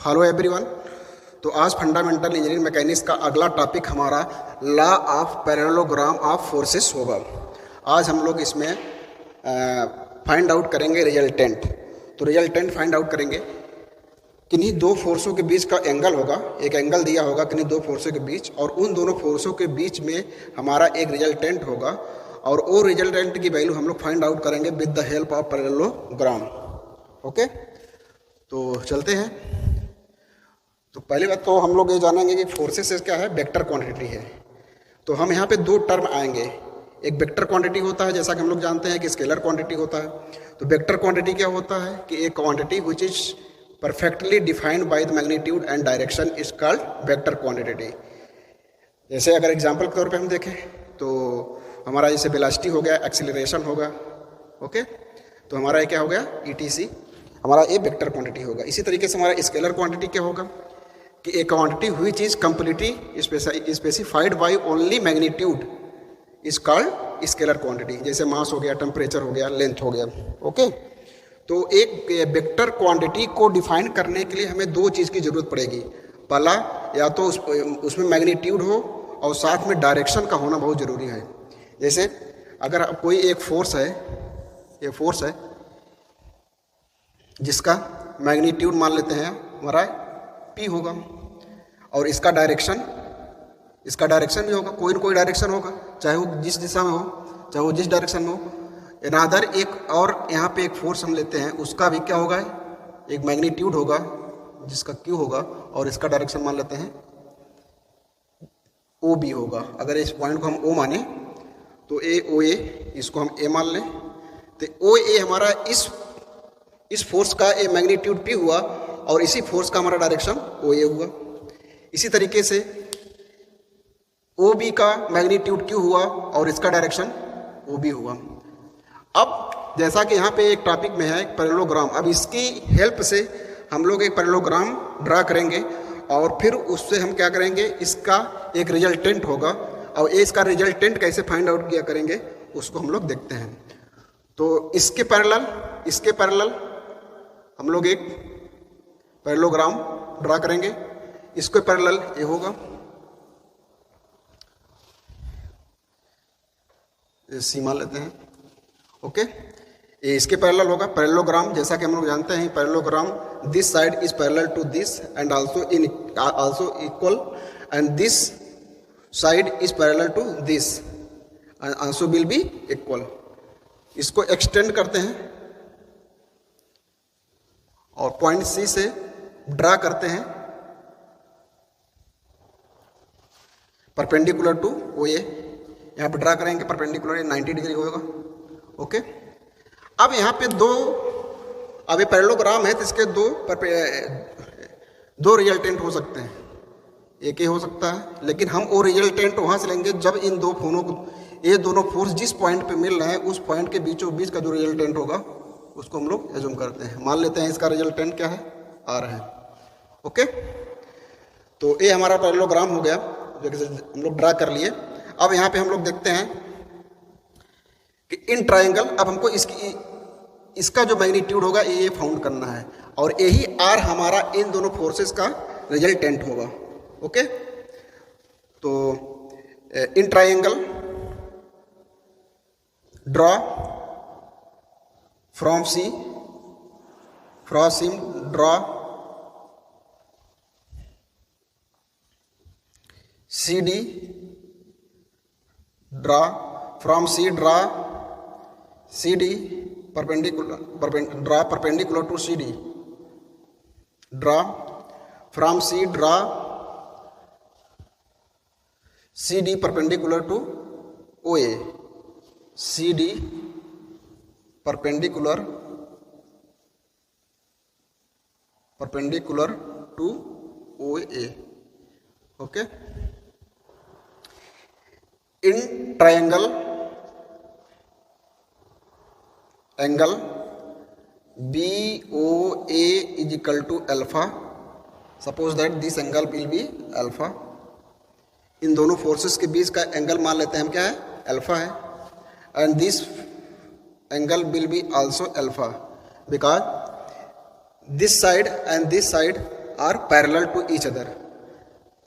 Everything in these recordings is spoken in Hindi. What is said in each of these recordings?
Hello everyone. तो आज फंडामेंटल इंजीनियरिंग मैकेनिक्स का अगला टॉपिक हमारा law of parallelogram of forces होगा। आज हम लोग इसमें फाइंड आउट करेंगे रिजल्टेंट। तो रिजल्टेंट फाइंड आउट करेंगे, किन्हीं दो फोर्सों के बीच का एंगल होगा, एक एंगल दिया होगा किन्हीं दो फोर्सों के बीच, और उन दोनों फोर्सों के बीच में हमारा एक रिजल्टेंट होगा, और वो रिजल्टेंट की वैल्यू हम लोग फाइंड आउट करेंगे with the help of parallelogram. Okay, तो चलते हैं। तो पहली बात तो हम लोग ये जानेंगे कि फोर्सेस क्या है, वेक्टर क्वांटिटी है। तो हम यहाँ पे दो टर्म आएंगे, एक वेक्टर क्वांटिटी होता है, जैसा कि हम लोग जानते हैं कि स्केलर क्वांटिटी होता है। तो वेक्टर क्वांटिटी क्या होता है कि एक quantity which is perfectly defined by the magnitude and direction is called vector quantity. जैसे अगर एग्जाम्पल के तौर पे हम देखें तो हमारा जैसे वेलोसिटी हो गया, एक्सीलरेशन होगा। ओके, तो हमारा ये क्या हो गया, ईटीसी, हमारा ये वेक्टर क्वांटिटी होगा। इसी तरीके से हमारा स्केलर क्वांटिटी क्या होगा कि एक quantity which is completely specified by only magnitude is called scalar quantity. जैसे मास हो गया, टेम्परेचर हो गया, लेंथ हो गया। ओके, तो एक वेक्टर क्वांटिटी को डिफाइन करने के लिए हमें दो चीज़ की जरूरत पड़ेगी। पहला, या तो उसमें मैग्नीट्यूड हो और साथ में डायरेक्शन का होना बहुत ज़रूरी है। जैसे अगर कोई एक फोर्स है, ये फोर्स है जिसका मैग्नीट्यूड मान लेते हैं हमारा P होगा, और इसका डायरेक्शन भी होगा, कोई न कोई डायरेक्शन होगा, चाहे वो जिस दिशा में हो, चाहे वो जिस डायरेक्शन में हो। अनादर एक और यहाँ पे एक फोर्स हम लेते हैं, उसका भी क्या होगा, एक मैग्नीट्यूड होगा जिसका Q होगा, और इसका डायरेक्शन मान लेते हैं OB होगा। अगर इस पॉइंट को हम O माने तो OA, इसको हम A मान लें, तो OA हमारा इस फोर्स का ए मैग्नीट्यूड P हुआ, और इसी फोर्स का हमारा डायरेक्शन OA हुआ। इसी तरीके से OB का मैग्नीट्यूड Q हुआ और इसका डायरेक्शन OB हुआ। अब जैसा कि यहाँ पे एक टॉपिक में है पैरेललोग्राम, अब इसकी हेल्प से हम लोग एक पैरेललोग्राम ड्रा करेंगे, और फिर उससे हम क्या करेंगे, इसका एक रिजल्टेंट होगा, और इसका रिजल्टेंट कैसे फाइंड आउट किया करेंगे उसको हम लोग देखते हैं। तो इसके पैरेलल हम लोग एक पैरेललोग्राम ड्रा करेंगे। इसके पैरेलल ये होगा, सीमा लेते हैं। ओके, ये इसके पैरेलल होगा पैरेललोग्राम। जैसा कि हम लोग जानते हैं parallelogram, this side is parallel to this and also equal, and this side is parallel to this and also will be equal. इसको एक्सटेंड करते हैं और पॉइंट C से ड्रा करते हैं परपेंडिकुलर टू OA। यहाँ पर ड्रा करेंगे परपेंडिकुलर 90 डिग्री होगा। ओके, अब यहाँ पे अब ये पैरेललोग्राम है तो इसके दो रिजल्टेंट हो सकते हैं, एक ही हो सकता है, लेकिन हम वो रिजल्टेंट वहाँ से लेंगे जब इन दो ये दोनों फोर्स जिस पॉइंट पे मिल रहे हैं उस पॉइंट के बीचों बीच का जो रिजल्टेंट होगा उसको हम लोग एज्यूम करते हैं। मान लेते हैं इसका रिजल्टेंट क्या है, R है। ओके, तो ये हमारा पैरेललोग्राम हो गया जो हम लोग ड्रा कर लिए। अब यहाँ पे हम लोग देखते हैं कि इन ट्रायंगल, अब हमको इसका जो मैग्नीट्यूड होगा ये फाउंड करना है, और यही R हमारा इन दोनों फोर्सेस का रिजल्टेंट होगा। ओके, तो in triangle draw from C draw CD, draw from C draw CD perpendicular to CD, draw from C draw CD perpendicular to OA, CD perpendicular to OA। Okay, in triangle angle BOA is equal to alpha, suppose that this angle will be alpha. इन दोनों फोर्सेस के बीच का एंगल मान लेते हैं हम क्या है, अल्फा है, and this angle will be also alpha because this side and this side are parallel to each other.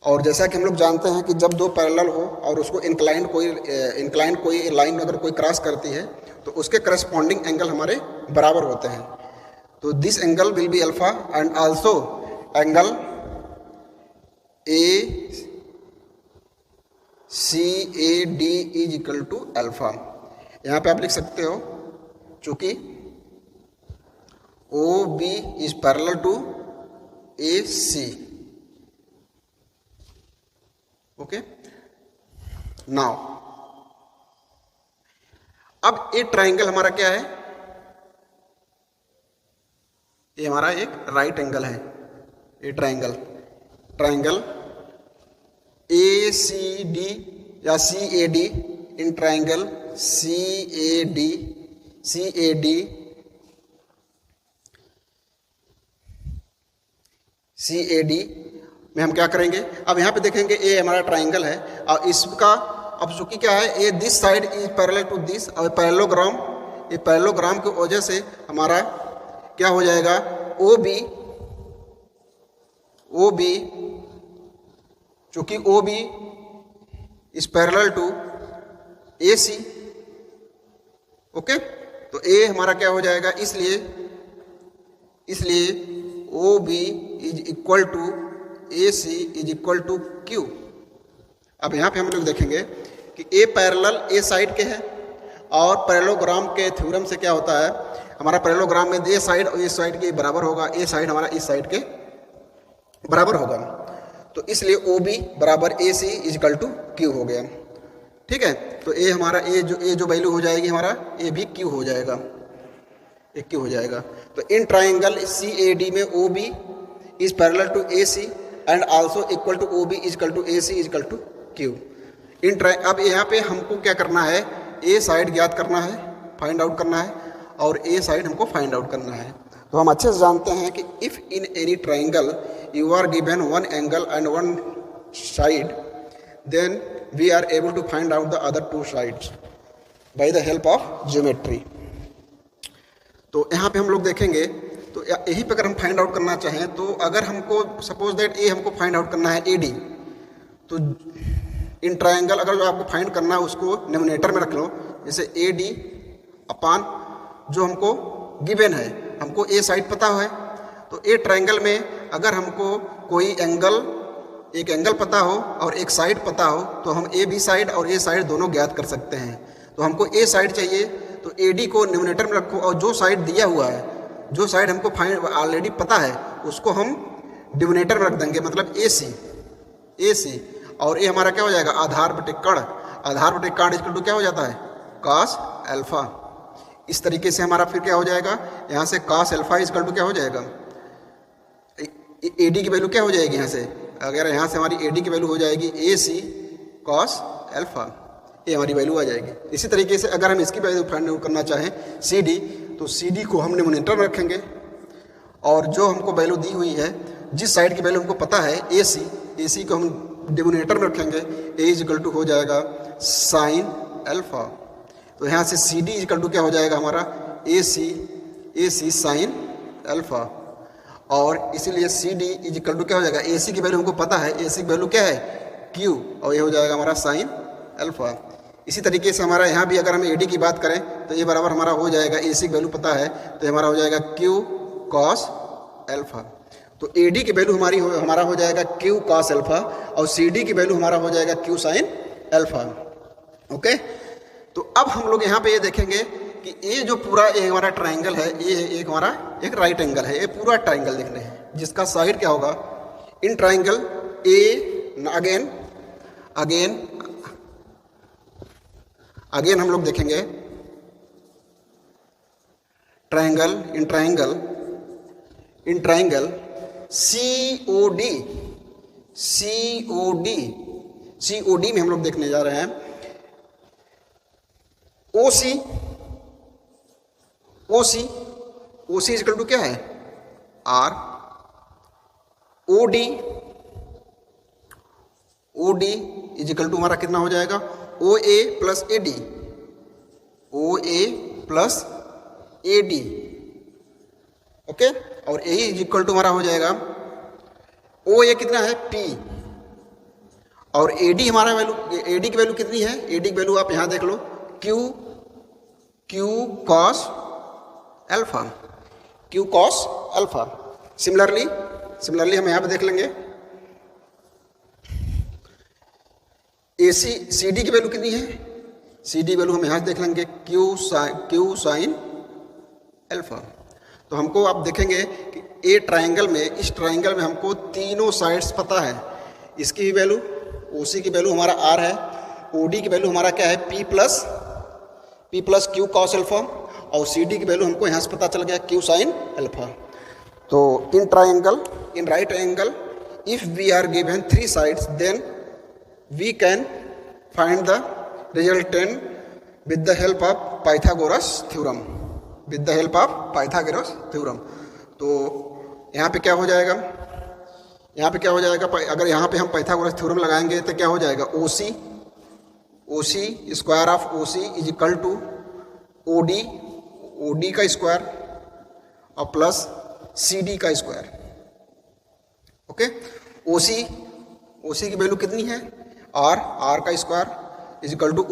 और जैसा कि हम लोग जानते हैं कि जब दो पैरेलल हो और उसको इंक्लाइंड कोई लाइन अगर कोई क्रॉस करती है तो उसके करस्पॉन्डिंग एंगल हमारे बराबर होते हैं। तो this angle will be alpha and also angle A C A D is equal to alpha. यहाँ पे आप लिख सकते हो चूंकि O B is parallel to A C. Okay, now अब ये ट्राइंगल हमारा क्या है, ये हमारा एक राइट एंगल है। ये ट्राइंगल ए सी डी या C A D, in triangle C A D में हम क्या करेंगे, अब यहाँ पे देखेंगे ए हमारा ट्राइंगल है और इसका अब चूंकि क्या है, uh this side is parallel to this, और पैरेललोग्राम की वजह से हमारा क्या हो जाएगा, ओ बी चूंकि O B is parallel to A C. Okay, तो ए हमारा क्या हो जाएगा, इसलिए O B is equal to A C is equal to Q. अब यहाँ पे हम लोग देखेंगे कि ए पैरेलल ए साइड के है और पैरेललोग्राम के थ्योरम से क्या होता है, हमारा पैरेललोग्राम में ए साइड और इस साइड के बराबर होगा, ए साइड हमारा इस साइड के बराबर होगा। तो इसलिए ओ बी बराबर ए C is equal to Q हो गया। ठीक है, तो ए हमारा ए जो वैल्यू हो जाएगी हमारा ए भी क्यू हो जाएगा, ए क्यू हो जाएगा। तो इन ट्राइंगल सी ए डी में O B is parallel to A C and also equal to O B is equal to A C is equal to Q. अब यहाँ पे हमको क्या करना है, ए साइड ज्ञात करना है, फाइंड आउट करना है, और ए साइड हमको फाइंड आउट करना है। तो हम अच्छे से जानते हैं कि if in any triangle you are given one angle and one side, then we are able to find out the other two sides by the help of geometry. तो यहाँ पे हम लोग देखेंगे, तो यहीं पे अगर हम फाइंड आउट करना चाहें, तो अगर हमको सपोज दैट ए हमको फाइंड आउट करना है ए डी, तो इन ट्राइंगल अगर जो आपको फाइंड करना है उसको डिनोमिनेटर में रख लो, जैसे ए डी अपान जो हमको गिवन है, हमको ए साइड पता है, तो ए ट्राइंगल में अगर हमको कोई एक एंगल पता हो और एक साइड पता हो, तो हम ए बी साइड और ए साइड दोनों ज्ञात कर सकते हैं। तो हमको ए साइड चाहिए, तो ए डी को डिनोमिनेटर में रखो और जो साइड दिया हुआ है, जो साइड हमको फाइंड ऑलरेडी पता है, उसको हम डिनोमिनेटर में रख देंगे, मतलब ए सी, और ये हमारा क्या हो जाएगा, आधार बटे कर्ण इक्वल टू क्या हो जाता है, कॉस अल्फा। इस तरीके से हमारा फिर क्या हो जाएगा, यहाँ से कॉस अल्फा इक्वल टू क्या हो जाएगा, ए डी की वैल्यू क्या हो जाएगी, यहाँ से अगर यहाँ से हमारी ए डी की वैल्यू हो जाएगी ए सी कॉस अल्फा, ये हमारी वैल्यू आ जाएगी। इसी तरीके से अगर हम इसकी वैल्यू फाइंड आउट करना चाहें सी डी, तो सी डी को हम डिनोमिनेटर में रखेंगे और जो हमको वैल्यू दी हुई है, जिस साइड की वैल्यू हमको पता है ए सी को हम डिनोमिनेटर में रखेंगे, ए इज इक्वल टू हो जाएगा साइन अल्फा। तो यहाँ से सी डी इक्वल टू क्या हो जाएगा हमारा, ए सी साइन अल्फा, और इसीलिए C D is equal to क्या हो जाएगा, ए सी की वैल्यू हमको पता है, ए सी की वैल्यू क्या है क्यू, और ये हो जाएगा हमारा साइन अल्फा। इसी तरीके से हमारा यहाँ भी अगर हम ए डी की बात करें, तो ये बराबर हमारा हो जाएगा, ए सी की वैल्यू पता है, तो हमारा हो जाएगा क्यू कॉस अल्फा। तो ए डी की वैल्यू हमारा हो जाएगा क्यू कॉस अल्फा, और सी डी की वैल्यू हमारा हो जाएगा क्यू साइन अल्फा। ओके, तो अब हम लोग यहाँ पे ये देखेंगे कि ये जो पूरा ये हमारा ट्राइंगल है, ये एक हमारा एक राइट एंगल है, ये पूरा ट्राइंगल देखने हैं, जिसका साइड क्या होगा, इन ट्राइंगल ए अगेन हम लोग देखेंगे इन ट्राइंगल सी ओ डी में हम लोग देखने जा रहे हैं ओ सी इक्वल टू क्या है, R, O D is equal to हमारा कितना हो जाएगा, O A plus A D. Okay, और ए इज इक्वल टू हमारा हो जाएगा ओ ए कितना है P, और AD हमारा वैल्यू, AD की वैल्यू कितनी है, AD की वैल्यू आप यहाँ देख लो Q cos alpha, Q cos alpha. Similarly हम यहाँ पे देख लेंगे CD की वैल्यू कितनी है, CD वैल्यू हम यहाँ से देख लेंगे Q साइन अल्फा। तो हमको आप देखेंगे कि ए ट्रायंगल में, इस ट्रायंगल में हमको तीनों साइड्स पता है। इसकी भी वैल्यू, OC की वैल्यू हमारा R है, OD की वैल्यू हमारा क्या है P plus Q cos alpha, और CD की वैल्यू हमको यहाँ से पता चल गया Q साइन अल्फा। तो in right triangle if we are given 3 sides then we can find the resultant with the help of Pythagoras theorem. तो यहाँ पे क्या हो जाएगा, अगर यहाँ पे हम पाइथागोरस थ्योरम लगाएंगे तो क्या हो जाएगा, OC square of OC is equal to OD का स्क्वायर और प्लस CD का स्क्वायर। ओके, OC की वैल्यू कितनी है, R का square is equal to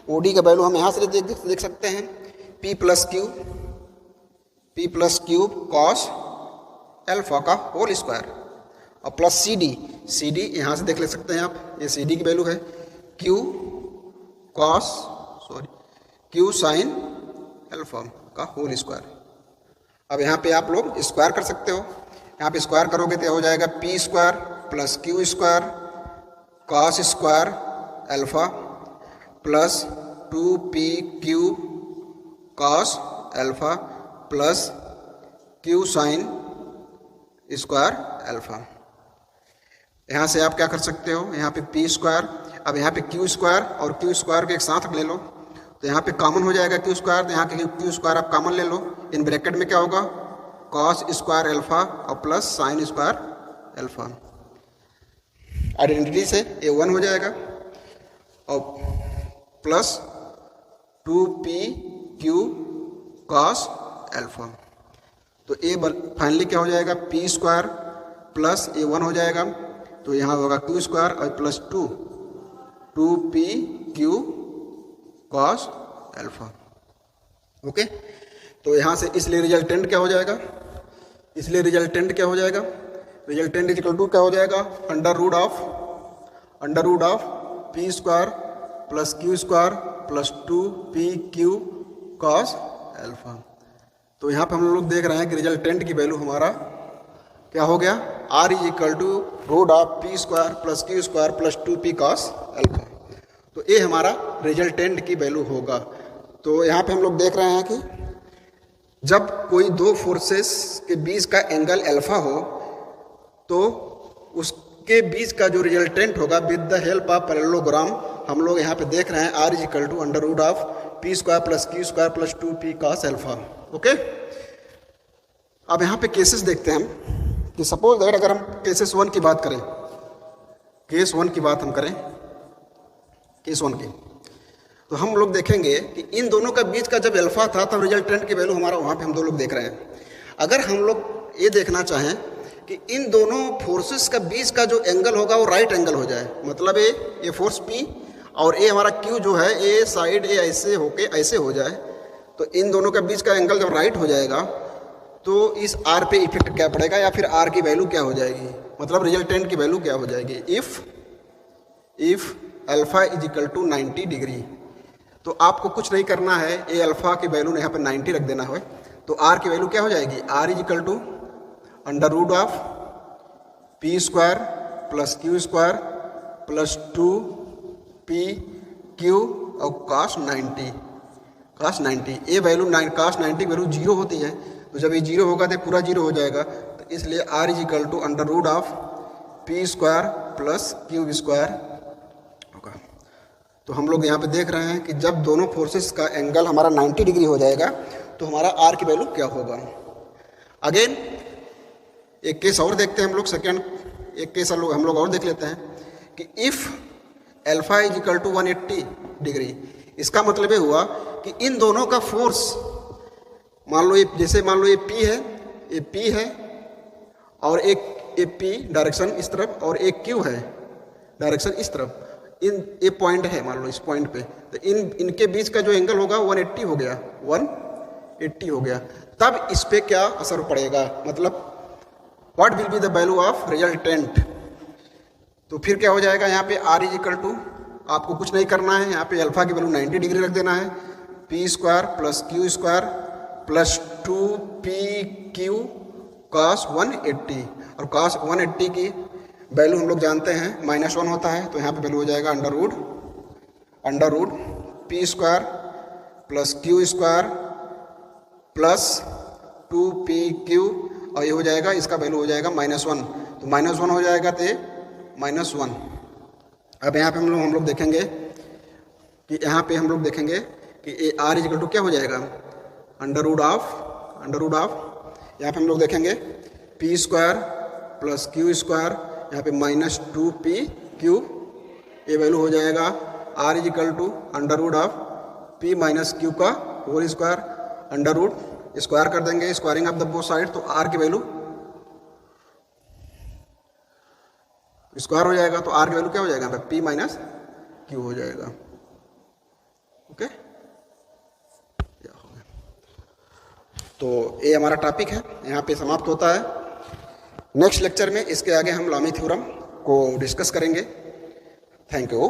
OD का वैल्यू हम यहाँ से देख सकते हैं P plus Q cos alpha का होल स्क्वायर और प्लस CD यहाँ से देख ले सकते हैं आप, ये CD की वैल्यू है Q साइन अल्फा का होल स्क्वायर। अब यहाँ पे आप लोग स्क्वायर कर सकते हो, यहाँ पे स्क्वायर करोगे तो हो जाएगा P square plus Q square cos square alpha plus 2PQ cos alpha plus Q sine square alpha. यहाँ से आप क्या कर सकते हो, यहाँ पे P स्क्वायर, अब यहाँ पे Q स्क्वायर और Q स्क्वायर के एक साथ ले लो तो यहाँ पे कॉमन हो जाएगा Q स्क्वायर, तो यहाँ के Q स्क्वायर आप कॉमन ले लो, इन ब्रैकेट में क्या होगा कॉस स्क्वायर अल्फा और plus sine square alpha. Identity से ये 1 हो जाएगा और प्लस 2PQ कॉस अल्फा। तो ये फाइनली क्या हो जाएगा P स्क्वायर प्लस ये 1 हो जाएगा, तो यहाँ होगा Q स्क्वायर और plus 2PQ cos alpha. Okay, तो यहाँ से इसलिए रिजल्टेंट क्या हो जाएगा, रिजल्टेंट इज इक्वल टू क्या हो जाएगा, under root of P square plus Q square plus 2PQ cos alpha. तो यहाँ पे हम लोग देख रहे हैं कि रिजल्टेंट की वैल्यू हमारा क्या हो गया, R is equal to root of P square plus Q square plus 2P cos alpha. तो ये हमारा रिजल्टेंट की वैल्यू होगा। तो यहाँ पे हम लोग देख रहे हैं कि जब कोई दो फोर्सेस के बीच का एंगल अल्फा हो तो उसके बीच का जो रिजल्टेंट होगा with the help of parallelogram हम लोग यहाँ पे देख रहे हैं R is equal to under root of P square plus Q square plus 2P cos alpha. Okay, अब यहाँ पे केसेस देखते हैं हम कि सपोज दैट अगर हम केस 1 की बात करें, केस 1 की, तो हम लोग देखेंगे कि इन दोनों का बीच का जब अल्फा था तब रिजल्टेंट की वैल्यू हमारा वहाँ पे हम दो लोग देख रहे हैं। अगर हम लोग ये देखना चाहें कि इन दोनों फोर्सेस का बीच का जो एंगल होगा वो राइट एंगल हो जाए, मतलब ये फोर्स P और ये हमारा Q जो है ये साइड ये ऐसे होके ऐसे हो जाए, तो इन दोनों का बीच का एंगल जब राइट हो जाएगा तो इस R पे इफेक्ट क्या पड़ेगा या फिर R की वैल्यू क्या हो जाएगी, मतलब रिजल्टेंट की वैल्यू क्या हो जाएगी, if alpha is equal to 90 degree. तो आपको कुछ नहीं करना है, ये अल्फा की वैल्यू यहाँ पे 90 रख देना है, तो R की वैल्यू क्या हो जाएगी, R is equal to under root of P square plus Q square plus 2PQ और cos 90। ये वैल्यू cos 90 वैल्यू 0 होती है, तो जब ये 0 होगा तो पूरा 0 हो जाएगा, तो इसलिए R is equal to under root of P square plus Q square होगा। तो हम लोग यहाँ पे देख रहे हैं कि जब दोनों फोर्सेस का एंगल हमारा 90 डिग्री हो जाएगा तो हमारा R की वैल्यू क्या होगा। अगेन एक केस और देखते हैं हम लोग, एक केस हम लोग और देख लेते हैं कि if alpha is equal to 180 degree, इसका मतलब ये हुआ कि इन दोनों का फोर्स, मान लो ये P है और एक ए पी डायरेक्शन इस तरफ और एक क्यू है डायरेक्शन इस तरफ, इन ये पॉइंट है मान लो इस पॉइंट पे, तो इनके बीच का जो एंगल होगा 180 हो गया, 180 हो गया। तब इस पे क्या असर पड़ेगा, मतलब what will be the value of resultant. तो फिर क्या हो जाएगा, यहाँ पे r इज इक्वल टू, आपको कुछ नहीं करना है, यहाँ पे अल्फा की वैल्यू 90 डिग्री रख देना है, P square plus Q square plus 2pq cos 180, और cos 180 की वैल्यू हम लोग जानते हैं -1 होता है, तो यहाँ पे वैल्यू हो जाएगा under root P square plus Q square plus 2pq, और ये हो जाएगा इसका वैल्यू हो जाएगा -1, तो -1 हो जाएगा, तो -1। अब यहाँ पे हम लोग देखेंगे कि यहाँ पे हम लोग देखेंगे कि ए r इक्वल टू क्या हो जाएगा, अंडर रूट ऑफ यहाँ पे हम लोग देखेंगे P square plus Q square, यहाँ पे -2pq, ये वैल्यू हो जाएगा r is equal to under root of p minus Q का whole square, under root square कर देंगे, squaring of the both side, तो r की वैल्यू स्क्वायर हो जाएगा, तो r की वैल्यू क्या हो जाएगा, p माइनस क्यू हो जाएगा। ओके, तो ये हमारा टॉपिक है, यहाँ पे समाप्त होता है। नेक्स्ट लेक्चर में इसके आगे हम लामी थ्योरम को डिस्कस करेंगे। Thank you.